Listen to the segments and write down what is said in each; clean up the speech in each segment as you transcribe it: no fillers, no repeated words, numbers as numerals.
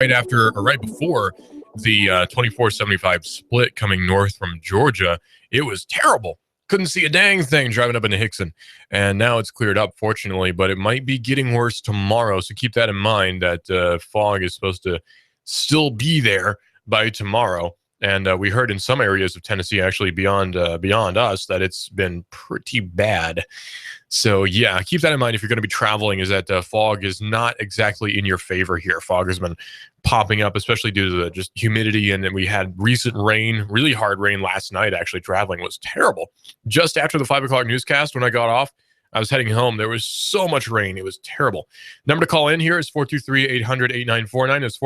right after or right before the 2475 split coming north from Georgia. It was terrible. Couldn't see a dang thing driving up into Hickson. And now it's cleared up, fortunately, but it might be getting worse tomorrow. So keep that in mind that fog is supposed to still be there by tomorrow. And we heard in some areas of Tennessee, actually beyond us, that it's been pretty bad. So yeah, keep that in mind if you're going to be traveling. Is that fog is not exactly in your favor here. Fog has been popping up, especially due to the just humidity, and then we had recent rain, really hard rain last night. Actually, traveling was terrible. Just after the 5 o'clock newscast, when I got off, I was heading home. There was so much rain. It was terrible. Number to call in here is 423-800-8949. It's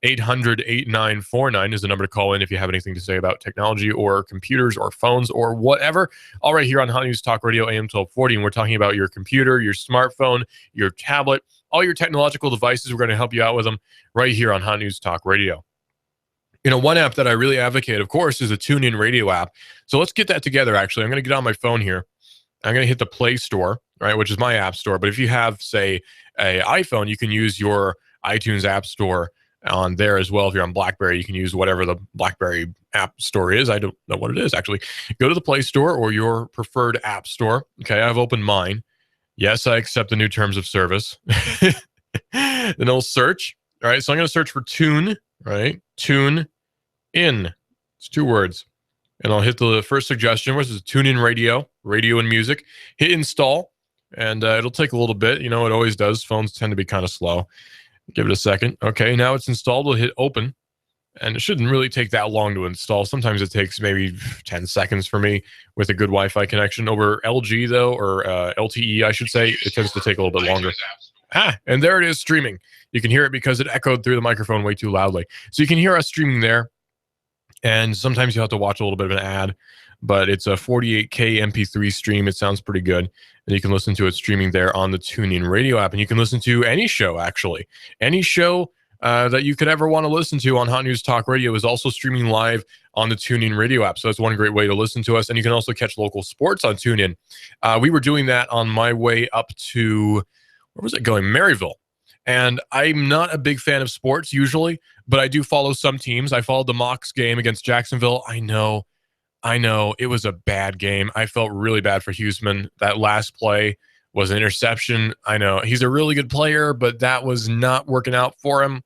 423-800-8949 is the number to call in if you have anything to say about technology or computers or phones or whatever. All right, here on Hot News Talk Radio AM 1240, and we're talking about your computer, your smartphone, your tablet, all your technological devices. We're going to help you out with them right here on Hot News Talk Radio. You know, one app that I really advocate, of course, is the TuneIn Radio app. So let's get that together, actually. I'm going to get on my phone here. I'm going to hit the Play Store, right, which is my app store. But if you have, say, an iPhone, you can use your iTunes app store on there as well. If you're on BlackBerry, you can use whatever the BlackBerry app store is. I don't know what it is, actually. Go to the Play Store or your preferred app store. Okay, I've opened mine. Yes, I accept the new terms of service. Then I'll search. All right, so I'm going to search for Tune, right? Tune In. It's 2 words. And I'll hit the first suggestion, which is TuneIn Radio, radio and music. Hit install, and it'll take a little bit. You know, it always does. Phones tend to be kind of slow. Give it a second. Okay, now it's installed. We'll hit open, and it shouldn't really take that long to install. Sometimes it takes maybe 10 seconds for me with a good Wi-Fi connection. Over LG, though, or LTE, I should say, it tends to take a little bit longer. And there it is streaming. You can hear it because it echoed through the microphone way too loudly. So you can hear us streaming there. And sometimes you have to watch a little bit of an ad, but it's a 48K MP3 stream. It sounds pretty good. And you can listen to it streaming there on the TuneIn Radio app. And you can listen to any show, actually. Any show that you could ever want to listen to on Hot News Talk Radio is also streaming live on the TuneIn Radio app. So that's one great way to listen to us. And you can also catch local sports on TuneIn. We were doing that on my way up to, where was it going? Maryville. And I'm not a big fan of sports usually, but I do follow some teams. I followed the Mocs game against Jacksonville. I know. It was a bad game. I felt really bad for Huseman. That last play was an interception. I know. He's a really good player, but that was not working out for him.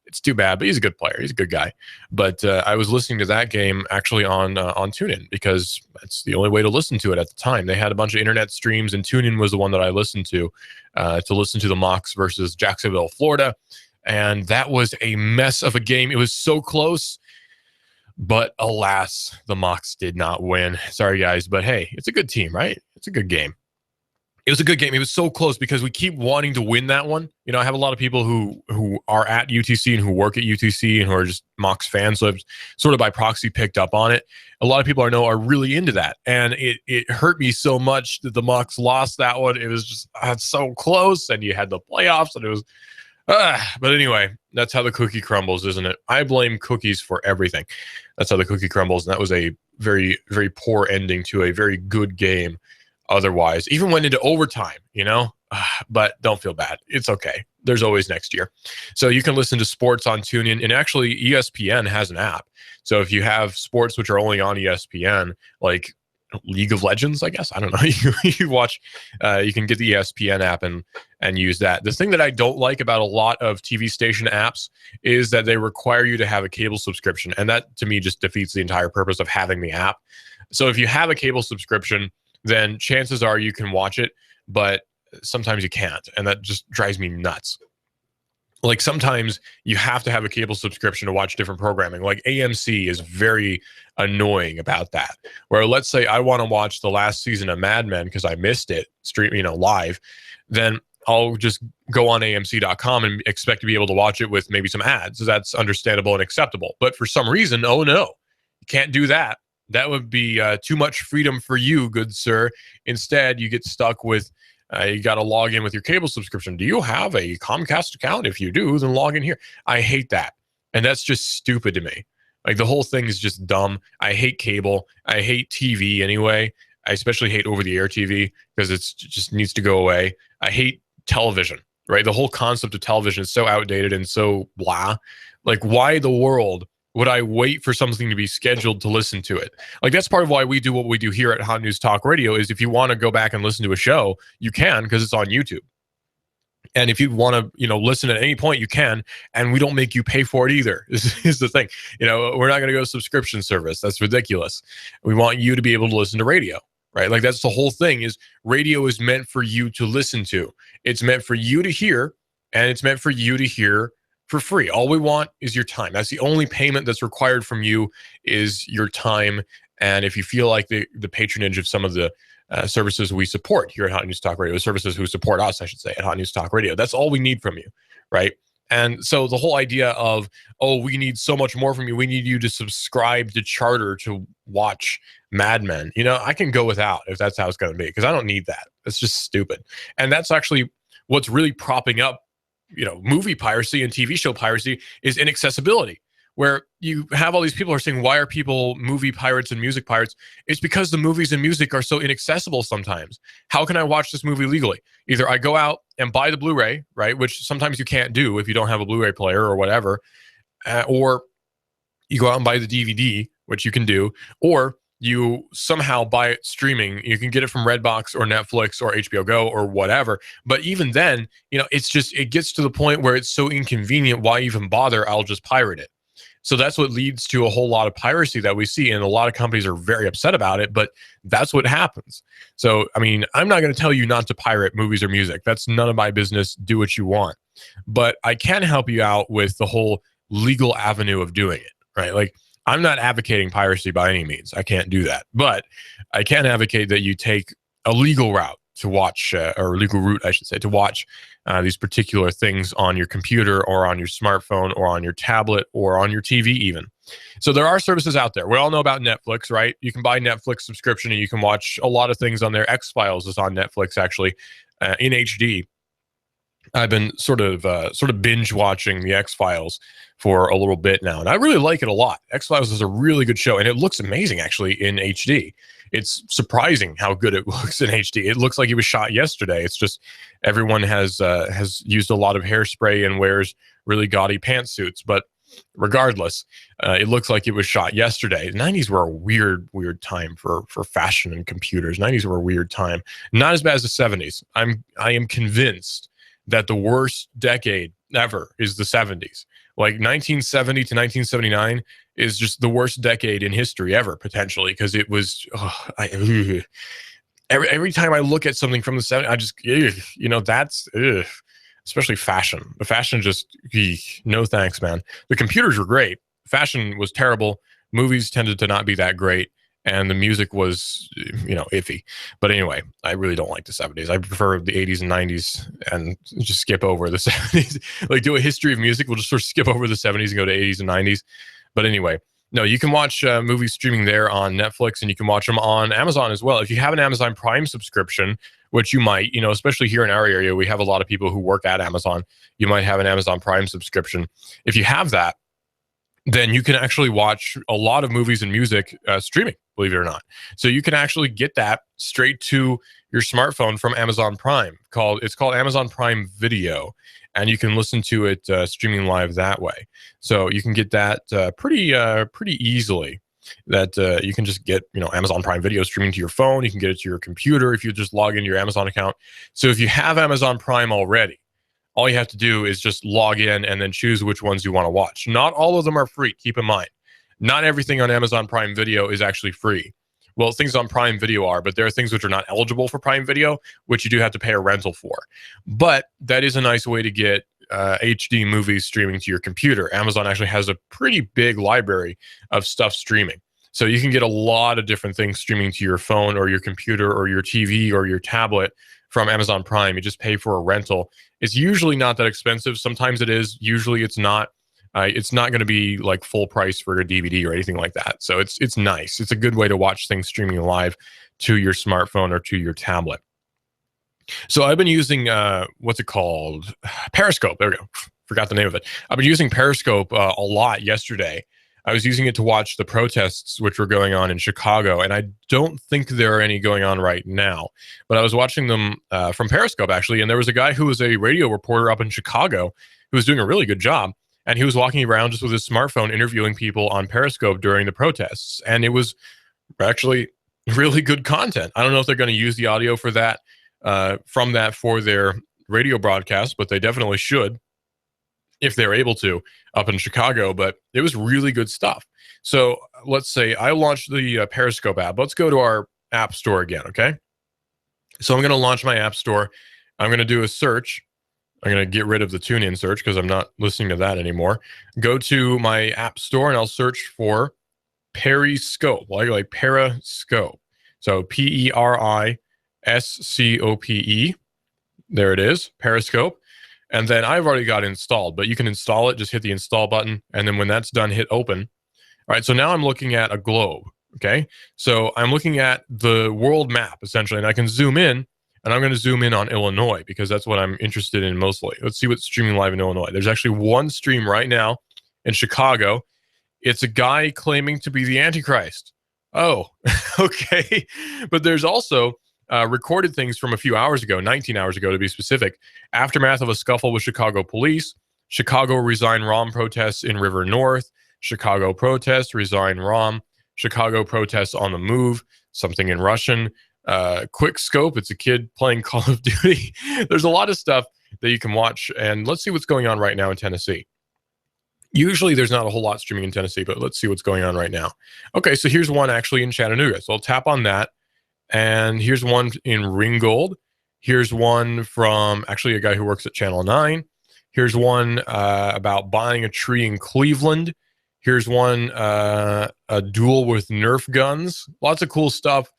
It's too bad, but he's a good player. He's a good guy. But I was listening to that game actually on TuneIn because that's the only way to listen to it at the time. They had a bunch of internet streams, and TuneIn was the one that I listened to listen to the Mocs versus Jacksonville, Florida. And that was a mess of a game. It was so close, but alas, the Mocs did not win. Sorry, guys, but hey, it's a good team, right? It's a good game. It was a good game. It was so close because we keep wanting to win that one. You know, I have a lot of people who are at UTC and who work at UTC and who are just Mocs fans, so I've sort of by proxy picked up on it. A lot of people I know are really into that, and it hurt me so much that the Mocs lost that one. It was just so close, and you had the playoffs, and it was. But anyway, that's how the cookie crumbles, isn't it? I blame cookies for everything. That's how the cookie crumbles, and that was a very, very poor ending to a very good game. Otherwise, even went into overtime, you know, but don't feel bad. It's okay. There's always next year. So you can listen to sports on TuneIn, and actually ESPN has an app. So if you have sports which are only on ESPN, like League of Legends, I guess, I don't know, you watch, you can get the ESPN app and use that. The thing that I don't like about a lot of TV station apps is that they require you to have a cable subscription. And that to me just defeats the entire purpose of having the app. So if you have a cable subscription, then chances are you can watch it, but sometimes you can't. And that just drives me nuts. Like sometimes you have to have a cable subscription to watch different programming. Like AMC is very annoying about that. Where let's say I want to watch the last season of Mad Men because I missed it live, then I'll just go on AMC.com and expect to be able to watch it with maybe some ads. So that's understandable and acceptable. But for some reason, oh no, you can't do that. That would be too much freedom for you, good sir. Instead, you get stuck with, you got to log in with your cable subscription. Do you have a Comcast account? If you do, then log in here. I hate that. And that's just stupid to me. Like the whole thing is just dumb. I hate cable. I hate TV anyway. I especially hate over-the-air TV because it just needs to go away. I hate television. right? The whole concept of television is so outdated and so blah. Like, why the world would I wait for something to be scheduled to listen to it? Like, that's part of why we do what we do here at Hot News Talk Radio. Is if you want to go back and listen to a show, you can, because it's on YouTube. And if you want to, listen at any point, you can, and we don't make you pay for it either. This is the thing. We're not going to go subscription service. That's ridiculous. We want you to be able to listen to radio, right? Like, that's the whole thing. Is radio is meant for you to listen to. It's meant for you to hear, and it's meant for you to hear for free. All we want is your time. That's the only payment that's required from you, is your time. And if you feel like the patronage of some of the services we support here at Hot News Talk Radio, services who support us, I should say, at Hot News Talk Radio, that's all we need from you, right? And so the whole idea of, oh, we need so much more from you, we need you to subscribe to Charter to watch Mad Men, I can go without, if that's how it's going to be, because I don't need that. It's just stupid. And that's actually what's really propping up movie piracy and TV show piracy, is inaccessibility, where you have all these people who are saying, why are people movie pirates and music pirates? It's because the movies and music are so inaccessible sometimes. How can I watch this movie legally? Either I go out and buy the Blu-ray, right, which sometimes you can't do if you don't have a Blu-ray player or whatever, or you go out and buy the DVD, which you can do, or you somehow buy it streaming. You can get it from Redbox or Netflix or HBO Go or whatever. But even then, it gets to the point where it's so inconvenient. Why even bother? I'll just pirate it. So that's what leads to a whole lot of piracy that we see. And a lot of companies are very upset about it, but that's what happens. So, I'm not going to tell you not to pirate movies or music. That's none of my business. Do what you want. But I can help you out with the whole legal avenue of doing it, right? Like, I'm not advocating piracy by any means. I can't do that. But I can advocate that you take a legal route to watch, or legal route, I should say, to watch these particular things on your computer or on your smartphone or on your tablet or on your TV even. So there are services out there. We all know about Netflix, right? You can buy Netflix subscription and you can watch a lot of things on there. X-Files is on Netflix, actually, in HD. I've been sort of binge watching the X-Files for a little bit now, and I really like it a lot. X-Files is a really good show, and it looks amazing actually in HD. It's surprising how good it looks in HD. It looks like it was shot yesterday. It's just everyone has used a lot of hairspray and wears really gaudy pantsuits, but regardless, it looks like it was shot yesterday. The 90s were a weird time for fashion and computers. 90s were a weird time. Not as bad as the 70s. I am convinced that the worst decade ever is the 70s. Like 1970 to 1979 is just the worst decade in history ever, potentially, because it was every time I look at something from the 70s, I just that's especially fashion. The fashion just no thanks, man. The computers were great. Fashion was terrible. Movies tended to not be that great. And the music was, iffy. But anyway, I really don't like the 70s. I prefer the 80s and 90s and just skip over the 70s. Like, do a history of music. We'll just sort of skip over the 70s and go to 80s and 90s. But anyway, no, you can watch movies streaming there on Netflix, and you can watch them on Amazon as well. If you have an Amazon Prime subscription, which you might, especially here in our area, we have a lot of people who work at Amazon. You might have an Amazon Prime subscription. If you have that, then you can actually watch a lot of movies and music streaming, believe it or not. So you can actually get that straight to your smartphone from Amazon Prime. It's called Amazon Prime Video, and you can listen to it streaming live that way. So you can get that pretty easily. That you can just get Amazon Prime Video streaming to your phone. You can get it to your computer if you just log into your Amazon account. So if you have Amazon Prime already, all you have to do is just log in and then choose which ones you want to watch. Not all of them are free. Keep in mind, not everything on Amazon Prime Video is actually free. Well, things on Prime Video are, but there are things which are not eligible for Prime Video, which you do have to pay a rental for. But that is a nice way to get HD movies streaming to your computer. Amazon actually has a pretty big library of stuff streaming. So you can get a lot of different things streaming to your phone or your computer or your TV or your tablet from Amazon Prime. You just pay for a rental. It's usually not that expensive. Sometimes it is. Usually it's not. It's not going to be like full price for a DVD or anything like that. So it's nice. It's a good way to watch things streaming live to your smartphone or to your tablet. So I've been using, what's it called? Periscope. There we go. Forgot the name of it. I've been using Periscope a lot yesterday. I was using it to watch the protests which were going on in Chicago, and I don't think there are any going on right now. But I was watching them from Periscope, actually, and there was a guy who was a radio reporter up in Chicago who was doing a really good job, and he was walking around just with his smartphone interviewing people on Periscope during the protests, and it was actually really good content. I don't know if they're going to use the audio for that, from that for their radio broadcast, but they definitely should if they're able to up in Chicago. But it was really good stuff. So let's say I launched the Periscope app. Let's go to our app store again, okay? So I'm going to launch my app store. I'm going to do a search. I'm going to get rid of the TuneIn search because I'm not listening to that anymore. Go to my app store and I'll search for Periscope, like Periscope. So Periscope. There it is, Periscope. And then I've already got it installed, but you can install it. Just hit the install button. And then when that's done, hit open. All right, so now I'm looking at a globe, okay? So I'm looking at the world map, essentially, and I can zoom in, and I'm going to zoom in on Illinois because that's what I'm interested in mostly. Let's see what's streaming live in Illinois. There's actually one stream right now in Chicago. It's a guy claiming to be the Antichrist. Oh, okay. But there's also recorded things from a few hours ago, 19 hours ago to be specific. Aftermath of a scuffle with Chicago police. Chicago resign ROM protests in River North. Chicago protests, resign ROM. Chicago protests on the move. Something in Russian. Quick scope. It's a kid playing Call of Duty. There's a lot of stuff that you can watch. And let's see what's going on right now in Tennessee. Usually there's not a whole lot streaming in Tennessee, but let's see what's going on right now. Okay, so here's one actually in Chattanooga. So I'll tap on that. And here's one in Ringgold. Here's one from actually a guy who works at Channel 9. Here's one about buying a tree in Cleveland. Here's one, a duel with Nerf guns. Lots of cool stuff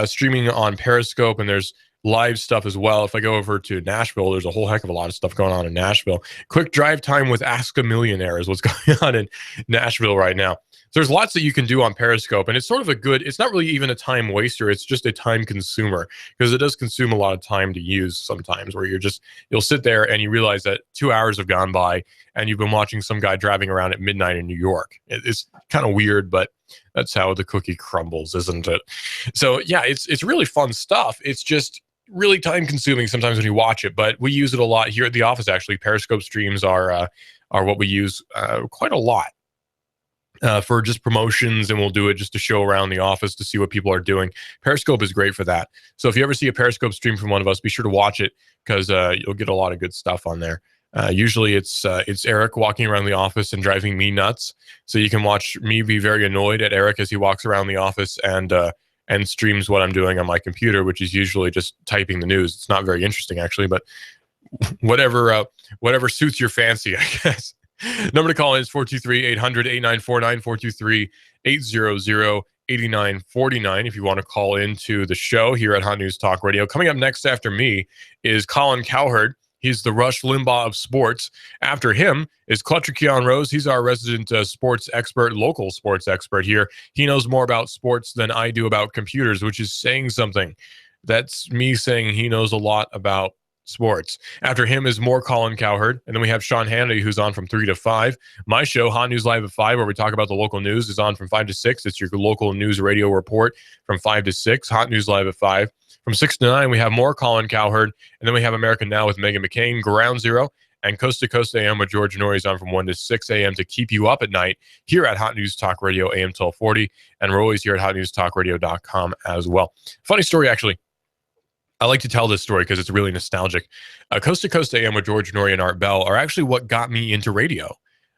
streaming on Periscope, and there's live stuff as well. If I go over to Nashville, there's a whole heck of a lot of stuff going on in Nashville. Quick drive time with Ask a Millionaire is what's going on in Nashville right now. So there's lots that you can do on Periscope, and it's sort of it's not really even a time waster. It's just a time consumer because it does consume a lot of time to use sometimes where you'll sit there and you realize that 2 hours have gone by and you've been watching some guy driving around at midnight in New York. It's kind of weird, but that's how the cookie crumbles, isn't it? So yeah, it's really fun stuff. It's just really time consuming sometimes when you watch it, but we use it a lot here at the office. Actually, Periscope streams are what we use quite a lot for just promotions, and we'll do it just to show around the office to see what people are doing. Periscope is great for that. So if you ever see a Periscope stream from one of us, be sure to watch it because you'll get a lot of good stuff on there. Usually it's Eric walking around the office and driving me nuts. So you can watch me be very annoyed at Eric as he walks around the office and streams what I'm doing on my computer, which is usually just typing the news. It's not very interesting, actually, but whatever suits your fancy, I guess. Number to call in is 423-800-8949, 423-800-8949 if you want to call into the show here at Hot News Talk Radio. Coming up next after me is Colin Cowherd. He's the Rush Limbaugh of sports. After him is Clutcher Keon Rose. He's our resident sports expert, local sports expert here. He knows more about sports than I do about computers, which is saying something. That's me saying he knows a lot about sports. After him is more Colin Cowherd. And then we have Sean Hannity, who's on from 3 to 5. My show, Hot News Live at 5, where we talk about the local news, is on from 5 to 6. It's your local news radio report from 5 to 6. Hot News Live at 5. From 6 to 9, we have more Colin Cowherd. And then we have American Now with Megan McCain, Ground Zero, and Coast to Coast AM with George Noory is on from 1 to 6 a.m. to keep you up at night here at Hot News Talk Radio, AM 1240. And we're always here at hotnewstalkradio.com as well. Funny story, actually. I like to tell this story because it's really nostalgic. Coast to Coast AM with George Noory and Art Bell are actually what got me into radio.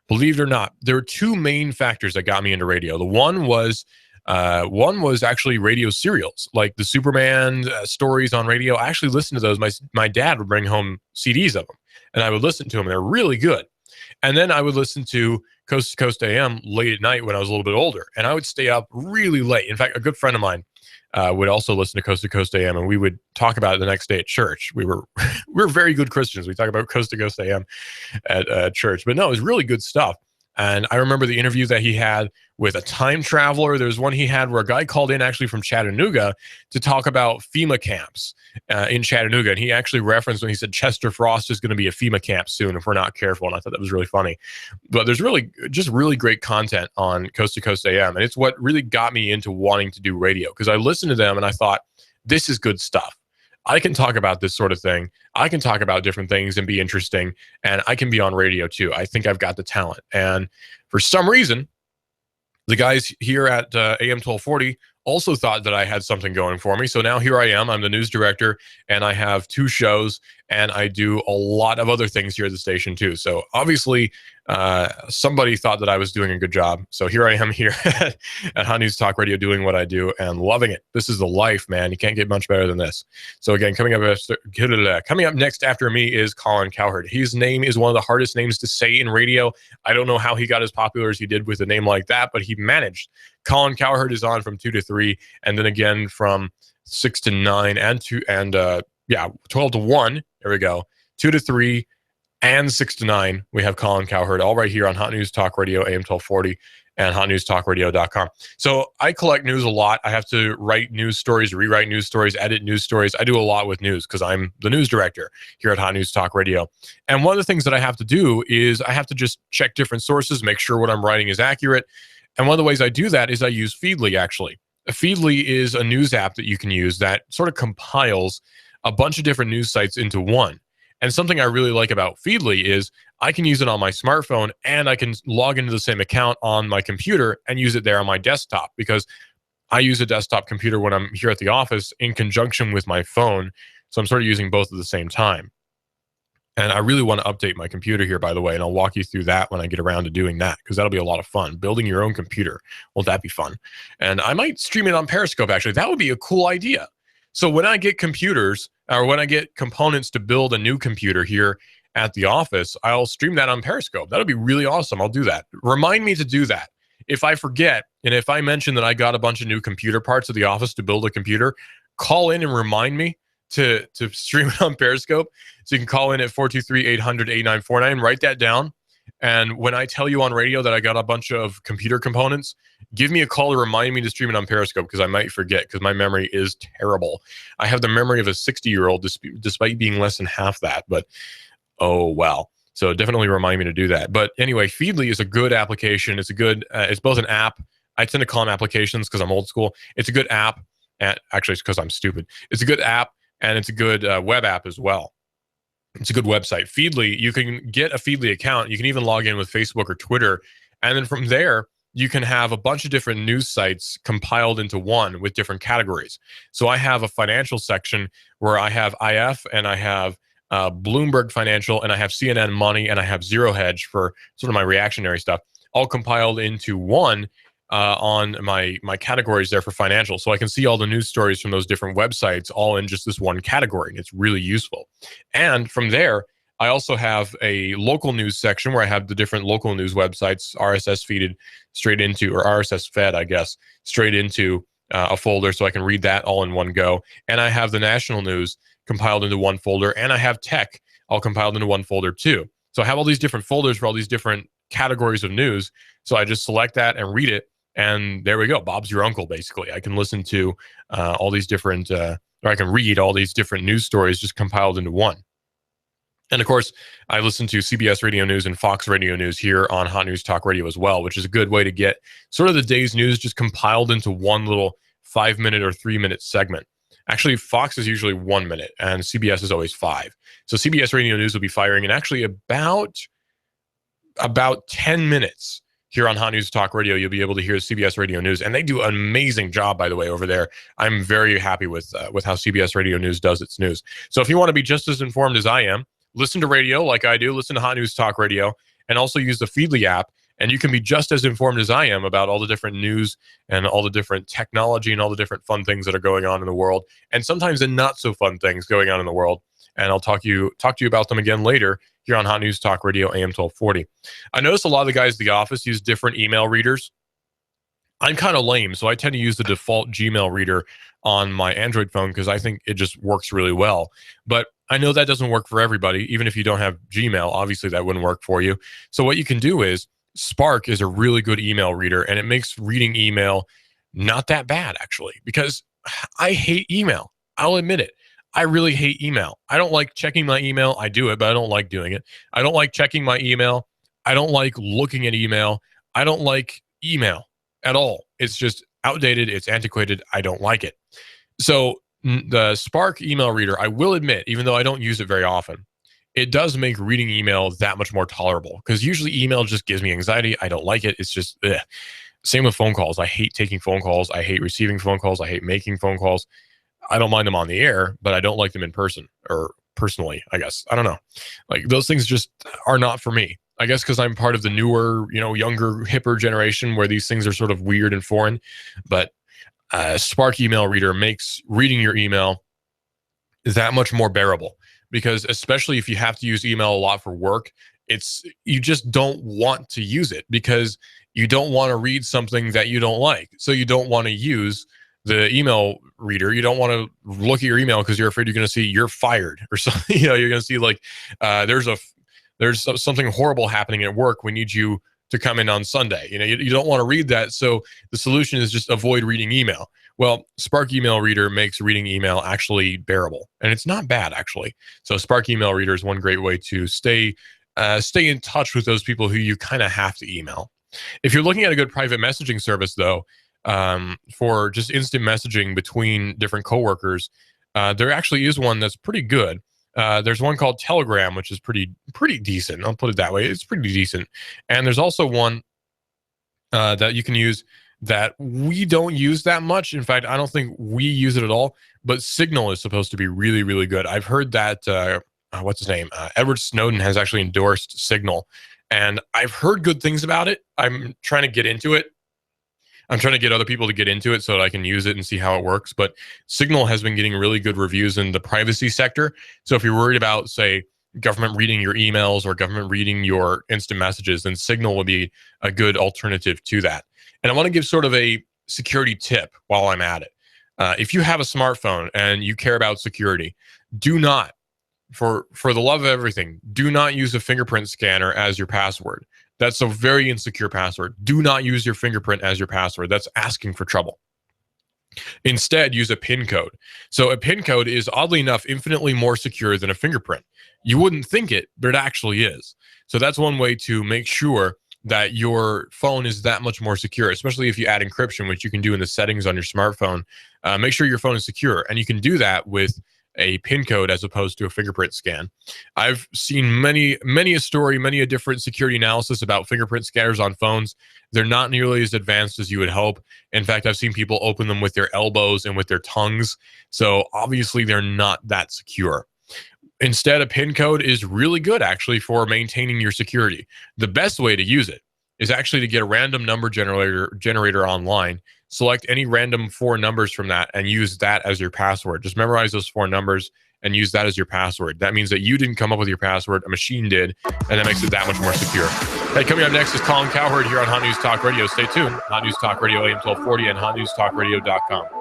Believe it or not, there are two main factors that got me into radio. The one was actually radio serials, like the Superman stories on radio. I actually listened to those. My dad would bring home CDs of them, and I would listen to them. They're really good. And then I would listen to Coast AM late at night when I was a little bit older, and I would stay up really late. In fact, a good friend of mine would also listen to Coast AM, and we would talk about it the next day at church. We were very good Christians. We talk about Coast AM at church. But no, it was really good stuff. And I remember the interview that he had with a time traveler. There's one he had where a guy called in actually from Chattanooga to talk about FEMA camps in Chattanooga. And he actually referenced when he said Chester Frost is going to be a FEMA camp soon if we're not careful. And I thought that was really funny. But there's really great content on Coast to Coast AM. And it's what really got me into wanting to do radio, because I listened to them and I thought, this is good stuff. I can talk about this sort of thing. I can talk about different things and be interesting, and I can be on radio too. I think I've got the talent. And for some reason, the guys here at AM 1240 also thought that I had something going for me. So now here I am. I'm the news director, and I have 2 shows, and I do a lot of other things here at the station too. So obviously, somebody thought that I was doing a good job. So here I am here at Hot News Talk Radio doing what I do and loving it. This is the life, man. You can't get much better than this. So again, coming up next after me is Colin Cowherd. His name is one of the hardest names to say in radio. I don't know how he got as popular as he did with a name like that, but he managed. Colin Cowherd is on from 2 to 3, and then again from 6 to 9 and 12 to 1. There we go. 2 to 3 and 6 to 9. We have Colin Cowherd all right here on Hot News Talk Radio, AM 1240 and hotnewstalkradio.com. So I collect news a lot. I have to write news stories, rewrite news stories, edit news stories. I do a lot with news because I'm the news director here at Hot News Talk Radio. And one of the things that I have to do is I have to just check different sources, make sure what I'm writing is accurate. And one of the ways I do that is I use Feedly, actually. Feedly is a news app that you can use that sort of compiles a bunch of different news sites into one. And something I really like about Feedly is I can use it on my smartphone, and I can log into the same account on my computer and use it there on my desktop, because I use a desktop computer when I'm here at the office in conjunction with my phone. So I'm sort of using both at the same time. And I really want to update my computer here, by the way, and I'll walk you through that when I get around to doing that, because that'll be a lot of fun. Building your own computer. Won't that be fun? And I might stream it on Periscope, actually. That would be a cool idea. So when I get computers, or when I get components to build a new computer here at the office, I'll stream that on Periscope. That'll be really awesome. I'll do that. Remind me to do that. If I forget, and if I mention that I got a bunch of new computer parts at the office to build a computer, call in and remind me to stream it on Periscope. So you can call in at 423-800-8949, write that down. And when I tell you on radio that I got a bunch of computer components, give me a call to remind me to stream it on Periscope, because I might forget, because my memory is terrible. I have the memory of a 60-year-old despite being less than half that, but oh well. So definitely remind me to do that. But anyway, Feedly is a good application. It's a good, it's both an app. I tend to call them applications because I'm old school. It's a good app. Actually, it's because I'm stupid. It's a good app, and it's a good web app as well. It's a good website. Feedly, you can get a Feedly account. You can even log in with Facebook or Twitter. And then from there, you can have a bunch of different news sites compiled into one with different categories. So I have a financial section where I have IF, and I have Bloomberg Financial, and I have CNN Money, and I have Zero Hedge for sort of my reactionary stuff, all compiled into one on my categories there for financial. So I can see all the news stories from those different websites all in just this one category. And it's really useful. And from there, I also have a local news section where I have the different local news websites RSS feeded straight into, or RSS fed, I guess, straight into a folder, so I can read that all in one go. And I have the national news compiled into one folder, and I have tech all compiled into one folder too. So I have all these different folders for all these different categories of news. So I just select that and read it. And there we go. Bob's your uncle, basically. I can listen to all these different, or I can read all these different news stories just compiled into one. And of course, I listen to CBS Radio News and Fox Radio News here on Hot News Talk Radio as well, which is a good way to get sort of the day's news just compiled into one little 5-minute or 3-minute segment. Actually, Fox is usually 1 minute, and CBS is always 5. So CBS Radio News will be firing in actually about 10 minutes. Here on Hot News Talk Radio, you'll be able to hear CBS Radio News, and they do an amazing job, by the way, over there. I'm very happy with how CBS Radio News does its news. So if you want to be just as informed as I am, listen to radio like I do, listen to Hot News Talk Radio, and also use the Feedly app, and you can be just as informed as I am about all the different news and all the different technology and all the different fun things that are going on in the world, and sometimes the not so fun things going on in the world. And I'll talk to you about them again later here on Hot News Talk Radio AM 1240. I notice a lot of the guys at the office use different email readers. I'm kind of lame, so I tend to use the default Gmail reader on my Android phone because I think it just works really well. But I know that doesn't work for everybody. Even if you don't have Gmail, obviously that wouldn't work for you. So what you can do is Spark is a really good email reader, and it makes reading email not that bad, actually, because I hate email. I'll admit it. I really hate email. I don't like checking my email. I do it, but I don't like doing it. I don't like checking my email. I don't like looking at email. I don't like email at all. It's just outdated. It's antiquated. I don't like it. So the Spark email reader, I will admit, even though I don't use it very often, it does make reading email that much more tolerable, because usually email just gives me anxiety. I don't like it. It's just ugh. Same with phone calls. I hate taking phone calls. I hate receiving phone calls. I hate making phone calls. I don't mind them on the air, but I don't like them in person, or personally, I guess. I don't know. Like, those things just are not for me. I guess because I'm part of the newer, younger, hipper generation where these things are sort of weird and foreign. But Spark email reader makes reading your email that much more bearable, because especially if you have to use email a lot for work, you just don't want to use it because you don't want to read something that you don't like. So you don't want to use the email reader. You don't want to look at your email because you're afraid you're going to see you're fired or something. You're going to see like there's something horrible happening at work. We need you to come in on Sunday. You don't want to read that. So the solution is just avoid reading email. Well, Spark email reader makes reading email actually bearable, and it's not bad, actually. So Spark email reader is one great way to stay in touch with those people who you kind of have to email. If you're looking at a good private messaging service, though, for just instant messaging between different coworkers, there actually is one that's pretty good. There's one called Telegram, which is pretty decent. I'll put it that way. It's pretty decent. And there's also one that you can use that we don't use that much. In fact, I don't think we use it at all. But Signal is supposed to be really, really good. I've heard that, what's his name? Edward Snowden has actually endorsed Signal. And I've heard good things about it. I'm trying to get into it. I'm trying to get other people to get into it so that I can use it and see how it works. But Signal has been getting really good reviews in the privacy sector. So if you're worried about, say, government reading your emails or government reading your instant messages, then Signal would be a good alternative to that. And I want to give sort of a security tip while I'm at it. If you have a smartphone and you care about security, do not, for the love of everything, do not use a fingerprint scanner as your password. That's a very insecure password. Do not use your fingerprint as your password. That's asking for trouble. Instead, use a PIN code. So a PIN code is, oddly enough, infinitely more secure than a fingerprint. You wouldn't think it, but it actually is. So that's one way to make sure that your phone is that much more secure, especially if you add encryption, which you can do in the settings on your smartphone. Make sure your phone is secure. And you can do that with a PIN code as opposed to a fingerprint scan. I've seen many a story, many a different security analysis about fingerprint scanners on phones. They're not nearly as advanced as you would hope. In fact, I've seen people open them with their elbows and with their tongues. So obviously they're not that secure. Instead, a PIN code is really good, actually, for maintaining your security. The best way to use it is actually to get a random number generator online. Select any random 4 numbers from that and use that as your password. Just memorize those 4 numbers and use that as your password. That means that you didn't come up with your password, a machine did, and that makes it that much more secure. Hey, coming up next is Colin Cowherd here on Hot News Talk Radio. Stay tuned. Hot News Talk Radio, AM 1240 and hotnewstalkradio.com.